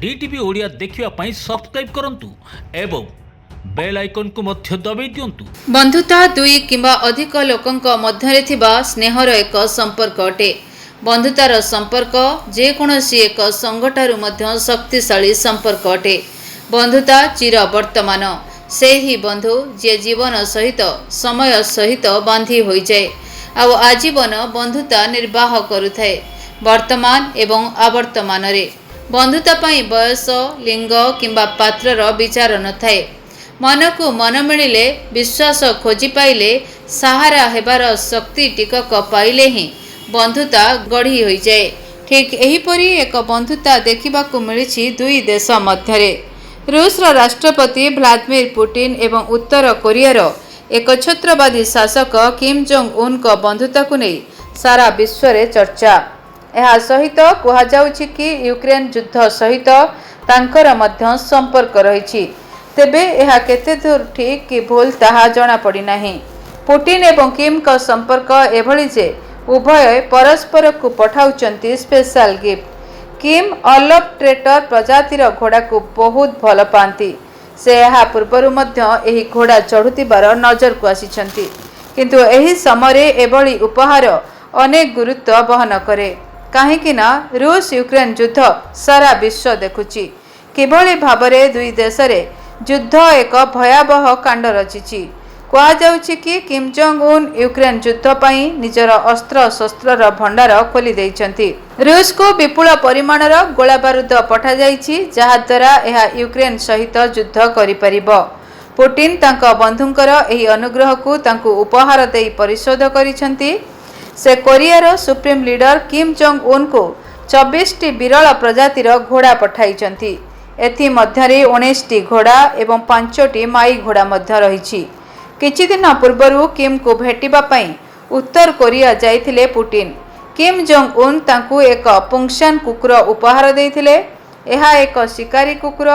DTV Odia देखिवा पई subscribe करंतु एवं बेल आइकन को मध्य दबाई दियंतु। बंधुता दुई किंबा अधिक लोकंक मध्यरे थिबा स्नेहर एक संपर्क अटे। बंधुतार संपर्क जेकोसी एक संगठारु मध्य शक्तिशाली संपर्क अटे। बंधुता चिर वर्तमान से ही बंधु जे जीवन सहित समय सहित बांधी होई जाए आउ आजीवन बंधुता निर्वाह करुथाए। वर्तमान एवं आवर्तमान रे बंधुता पई बयस लिंग किंबा पात्रर विचार न थाए। मन को मन मिले विश्वास खोजी पाइले सहारा हेबार शक्ति टिकक पाइले ही बंधुता गढ़ी होई जाए। ठीक एहीपरि एक बंधुता देखिबाकू मिलिछि दुई देश मध्यरे। रूसर राष्ट्रपति व्लादिमीर पुतिन एवं उत्तर कोरियार एकछत्रवादी शासक किम जोंग उन को बंधुता को नहीं सारा विश्व रे चर्चा। यह सहित कहुछि कि यूक्रेन युद्ध सहित तांकर मध्य संपर्क रही। तेबे यह केते दूर ठीक कि भूल ताहा जना पड़ी नाही। पुतिन एवं किम का संपर्क एभली जे उभय परस्पर को पठाउचंती स्पेशल गिफ्ट। किम ऑलफ ट्रेटर प्रजातिर घोड़ा को बहुत भल पाती। से यह पूर्वर मध्य एही घोड़ा चढ़ुतिबार नजर को आसीचंती, किंतु एही समय एभली उपहार अनेक गुरुत्व बहन करे। काहेकि ना रूस यूक्रेन युद्ध सारा विश्व देखुची किभली भाबरे दुई देश रे युद्ध एक भयावह कांड रचिछि। कहुछि कि किम जोंग उन यूक्रेन युद्ध पई निजर अस्त्र शस्त्रर भंडार खोली दैछंती। रूस को विपुल परिमाणर गोला बारूद पठा जाइछि, जहा द्वारा यह यूक्रेन सहित युद्ध करि परिबो। पुतिन तांका बंधुंकर एही अनुग्रह को तांकु उपहार देई परिशोध करिसंती। से कोरियार supreme leader Kim Jong Un को 24 टी विरल प्रजातिर घोड़ा पठाइचंती। एथि मध्यरे 19 टी घोड़ा एवं 5 टी माई घोड़ा मध्य रहिछि। किछि दिन पूर्वरु किम को भेटिबा पई उत्तर कोरिया जाइथिले पुतिन। किम जोंग उन तांकु एक पुंगशान कुकुर उपहार देइथिले। एहा एक शिकारी कुकुर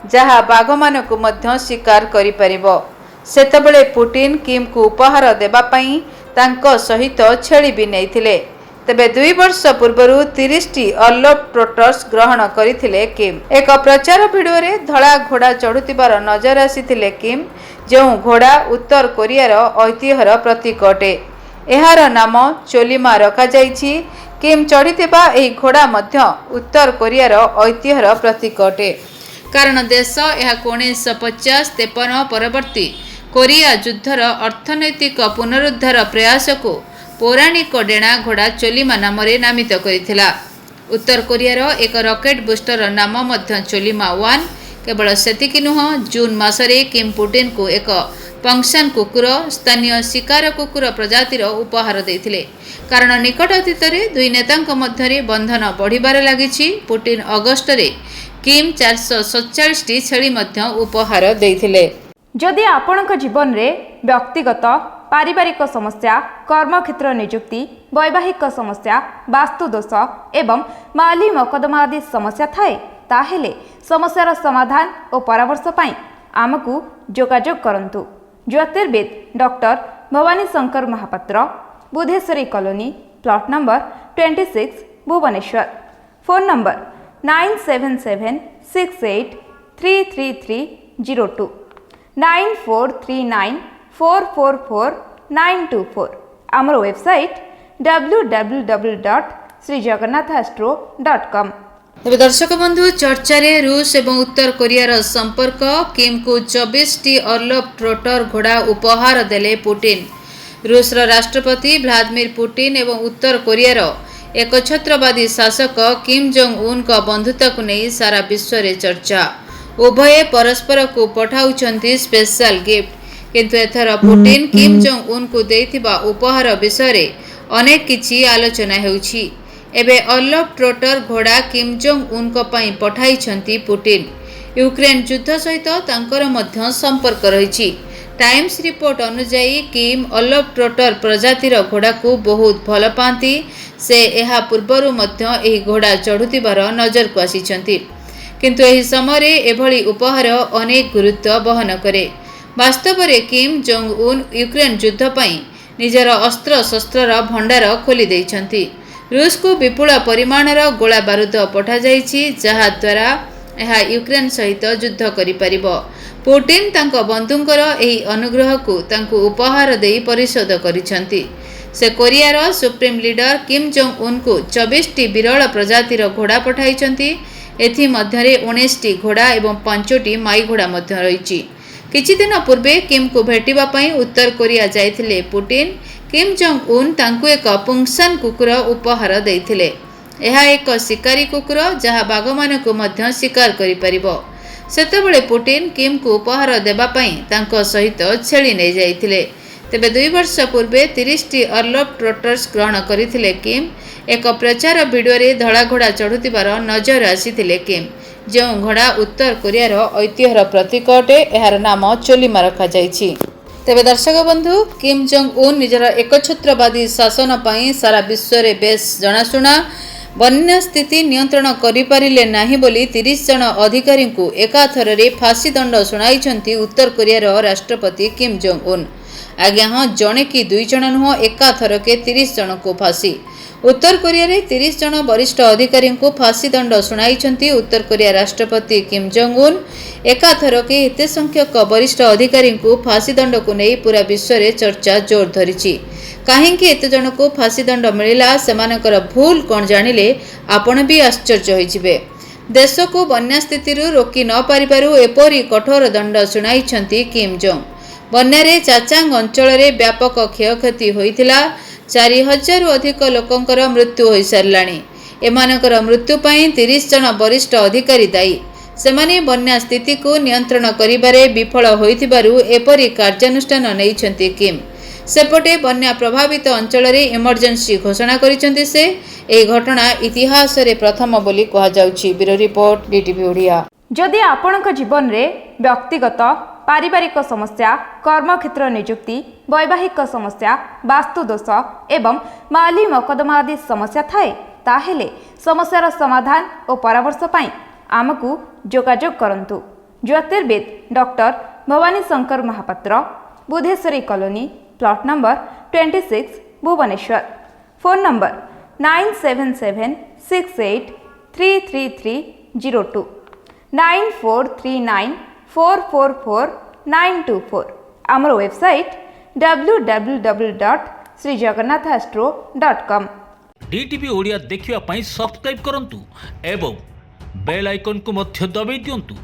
जहा बाघमान को मध्य शिकार करि परिबो। सेतबेले पुतिन किम को उपहार देबा पई तांको सहित छेली भी नैथिले। तेबे 2 वर्ष पूर्वरु 30 टी ऑलफ ट्रोटर्स ग्रहण करिथिले किम। एक प्रचार भिडियो रे धड़ा घोड़ा चढ़ुतिबार नजर आसीथिले किम, जो घोड़ा उत्तर कोरियार ऐतिह्यर प्रतीक अटे। एहार नाम चोलिमा रखा जाइछि। किम चढ़िथिबा एही घोड़ा मध्य उत्तर कोरियार ऐतिह्यर प्रतीक अटे, कारण देश एहा 1950-53 परवर्ती कोरिया युद्धर अर्थनैतिक पुनरुद्धार प्रयास को पौराणिक डेणा घोड़ा चोलिमा नाम नामित करिथिला। उत्तर कोरियार एक रॉकेट बूस्टर नाम मध्य चोलिमा 1। केवल सेतिकी नुह, जून मासरे किम पुतिन को एक पंक्शन कुकुर स्थानीय शिकार कुकुर प्रजातिर उपहार देइथिले। कारण निकट अतीत दुई नेतांक मध्यरे बंधन बढ़िबार लागिछि। पुतिन अगस्ट रे किम 447 टी छेली मध्य उपहार देइथिले। जदि आपणक जीवन रे व्यक्तिगत पारिवारिक समस्या, कर्मक्षेत्र नियुक्ति, वैवाहिक समस्या, वास्तु दोष एवं माली मकदमा आदि समस्या थाए, ताहेले समस्यार समाधान और परामर्श पाई आमकु जोगाजोग करंतु। ज्योतिर्विद doctor Bhabani Shankar Mahapatra, Budheswari colony, plot number 26, Bhubaneswar. Phone number 9776833302 9439444924। आमर वेबसाइट www.srijagannathastro.com। तेरे दर्शक बंधु, चर्चा रे रूस एवं उत्तर कोरियार संपर्क। किम को 24 टी ऑलफ ट्रोटर घोड़ा उपहार देले पुतिन। रूसर राष्ट्रपति व्लादिमीर पुतिन एवं उत्तर कोरियार एकछत्रवादी शासक किम जोंग उन का बंधुता को नहीं सारा विश्व रे चर्चा। उभय परस्पर को पठाउचंती स्पेशल गिफ्ट, किंतु एथर पुतिन किम जोंग उन को देइथिबा उपहार विषय रे अनेक किछि आलोचना हेउछि। एबे ऑलफ ट्रोटर घोड़ा किम जोंग उन को पई पठाइछंती पुतिन। यूक्रेन युद्ध सहित तांकर मध्य संपर्क रहिछि। टाइम्स रिपोर्ट अनुसार किम ऑलफ ट्रोटर प्रजातिर घोड़ा को बहुत भल पाती। से यह पूर्वर मध्य एही घोड़ा चढ़ुतिबार नजर को आसीचंती, किंतु एही समय एभली उपहार अनेक गुरुत्व बहन करे। वास्तव में किम जोंग उन यूक्रेन युद्ध पई निजर अस्त्र शस्त्रर भंडार खोली दैछंती। रूस को विपुल परिमाणर गोला बारूद पठा जाइछि, जहा द्वारा ଏହା ୟୁକ୍ରେନ ସହିତ ଯୁଦ୍ଧ କରିପାରିବ। ପୁଟିନ ତାଙ୍କ ବନ୍ଧୁଙ୍କର ଏହି ଅନୁଗ୍ରହକୁ ତାଙ୍କୁ ଉପହାର ଦେଇ ପରିଶୋଧ କରିଛନ୍ତି। ସେ କୋରିଆର ସୁପ୍ରିମ ଲିଡର କିମ୍ ଜୋଙ୍ଗ ଉନ୍ଙ୍କୁ 24ଟି ବିରଳ ପ୍ରଜାତିର ଘୋଡ଼ା ପଠାଇଛନ୍ତି। ଏଥିମଧ୍ୟରେ 19ଟି ଘୋଡ଼ା ଏବଂ 5ଟି ମାଇ ଘୋଡ଼ା ମଧ୍ୟ ରହିଛି। କିଛିଦିନ ପୂର୍ବେ କିମ୍ଙ୍କୁ ଭେଟିବା ପାଇଁ ଉତ୍ତର କୋରିଆ ଯାଇଥିଲେ ପୁଟିନ। କିମ୍ ଜୋଙ୍ଗ ଉନ୍ ତାଙ୍କୁ ଏକ ପୁଙ୍ଗସାନ କୁକୁର ଉପହାର ଦେଇଥିଲେ। ଏହା ଏକ ଶିକାରୀ କୁକୁର ଯାହା ବାଘମାନଙ୍କୁ ମଧ୍ୟ ଶିକାର କରିପାରିବ। ସେତେବେଳେ ପୁଟିନ କିମ୍ଙ୍କୁ ଉପହାର ଦେବା ପାଇଁ ତାଙ୍କ ସହିତ ଛେଳି ନେଇଯାଇଥିଲେ। ତେବେ 2 ବର୍ଷ ପୂର୍ବେ 30ଟି ଅର୍ଲୋଭ ଟ୍ରୋଟର୍ସ ଗ୍ରହଣ କରିଥିଲେ କିମ୍। ଏକ ପ୍ରଚାର ଭିଡ଼ିଓରେ ଧଳା ଘୋଡ଼ା ଚଢ଼ୁଥିବାର ନଜର ଆସିଥିଲେ କିମ୍। ଯେଉଁ ଘୋଡ଼ା ଉତ୍ତର କୋରିଆର ଐତିହ୍ୟର ପ୍ରତୀକ ଅଟେ, ଏହାର ନାମ ଚୋଲିମା ରଖାଯାଇଛି। ତେବେ ଦର୍ଶକ ବନ୍ଧୁ, କିମ୍ ଜୋଙ୍ଗ ଉନ୍ ନିଜର ଏକଛତ୍ରବାଦୀ ଶାସନ ପାଇଁ ସାରା ବିଶ୍ୱରେ ବେଶ୍ ଜଣାଶୁଣା। ବନ୍ୟା ସ୍ଥିତି ନିୟନ୍ତ୍ରଣ କରିପାରିଲେ ନାହିଁ ବୋଲି 30 ଜଣ ଅଧିକାରୀଙ୍କୁ ଏକାଥରରେ ଫାଶୀ ଦଣ୍ଡ ଶୁଣାଇଛନ୍ତି ଉତ୍ତର କୋରିଆର ରାଷ୍ଟ୍ରପତି କିମ୍ ଜୋଙ୍ଗ ଉନ୍। ଆଜ୍ଞା ହଁ, ଜଣେ କି 2 ଜଣ ନୁହଁ, ଏକାଥରକେ 30 ଜଣଙ୍କୁ ଫାଶୀ। ଉତ୍ତର କୋରିଆରେ 30 ଜଣ ବରିଷ୍ଠ ଅଧିକାରୀଙ୍କୁ ଫାଶୀ ଦଣ୍ଡ ଶୁଣାଇଛନ୍ତି ଉତ୍ତର କୋରିଆ ରାଷ୍ଟ୍ରପତି କିମ୍ ଜୋଙ୍ଗ ଉନ୍। ଏକାଥରକେ ଏତେ ସଂଖ୍ୟକ ବରିଷ୍ଠ ଅଧିକାରୀଙ୍କୁ ଫାଶୀ ଦଣ୍ଡକୁ ନେଇ ପୁରା ବିଶ୍ୱରେ ଚର୍ଚ୍ଚା ଜୋର ଧରିଛି। କାହିଁକି ଏତେ ଜଣଙ୍କୁ ଫାଶୀ ଦଣ୍ଡ ମିଳିଲା, ସେମାନଙ୍କର ଭୁଲ କ'ଣ ଜାଣିଲେ ଆପଣ ବି ଆଶ୍ଚର୍ଯ୍ୟ ହୋଇଯିବେ। ଦେଶକୁ ବନ୍ୟା ସ୍ଥିତିରୁ ରୋକି ନ ପାରିବାରୁ ଏପରି କଠୋର ଦଣ୍ଡ ଶୁଣାଇଛନ୍ତି କିମ୍ ଜୋଙ୍ଗ। ବନ୍ୟାରେ ଚାଚାଙ୍ଗ ଅଞ୍ଚଳରେ ବ୍ୟାପକ କ୍ଷୟକ୍ଷତି ହୋଇଥିଲା। 4000ରୁ ଅଧିକ ଲୋକଙ୍କର ମୃତ୍ୟୁ ହୋଇସାରିଲାଣି। ଏମାନଙ୍କର ମୃତ୍ୟୁ ପାଇଁ 30 ଜଣ ବରିଷ୍ଠ ଅଧିକାରୀ ଦାୟୀ। ସେମାନେ ବନ୍ୟା ସ୍ଥିତିକୁ ନିୟନ୍ତ୍ରଣ କରିବାରେ ବିଫଳ ହୋଇଥିବାରୁ ଏପରି କାର୍ଯ୍ୟାନୁଷ୍ଠାନ ନେଇଛନ୍ତି କିମ୍। ସେପଟେ ବନ୍ୟା ପ୍ରଭାବିତ ଅଞ୍ଚଳରେ ଏମର୍ଜେନ୍ସି ଘୋଷଣା କରିଛନ୍ତି ସେ। ଏହି ଘଟଣା ଇତିହାସରେ ପ୍ରଥମ ବୋଲି କୁହାଯାଉଛି। Bureau report, DTV Odia. ଯଦି ଆପଣଙ୍କ ଜୀବନରେ ବ୍ୟକ୍ତିଗତ ପାରିବାରିକ ସମସ୍ୟା, କର୍ମକ୍ଷେତ୍ର ନିଯୁକ୍ତି, ବୈବାହିକ ସମସ୍ୟା, ବାସ୍ତୁଦୋଷ ଏବଂ ମାଲି ମକଦ୍ଦମା ଆଦି ସମସ୍ୟା ଥାଏ, ତାହେଲେ ସମସ୍ୟାର ସମାଧାନ ଓ ପରାମର୍ଶ ପାଇଁ ଆମକୁ ଯୋଗାଯୋଗ କରନ୍ତୁ। ଜ୍ୟୋତିର୍ବିଦ doctor Bhabani Shankar Mahapatra, Budheswari colony, plot number 26, Bhubaneswar. Phone number 9776833302, 9439444924। ଆମର ୱେବସାଇଟ୍ www.srijagannathastro.com। DTV ଓଡ଼ିଆ ଦେଖିବା ପାଇଁ ସବସ୍କ୍ରାଇବ୍ କରନ୍ତୁ ଏବଂ ବେଲ୍ ଆଇକନ୍କୁ ମଧ୍ୟ ଦବାଇ ଦିଅନ୍ତୁ।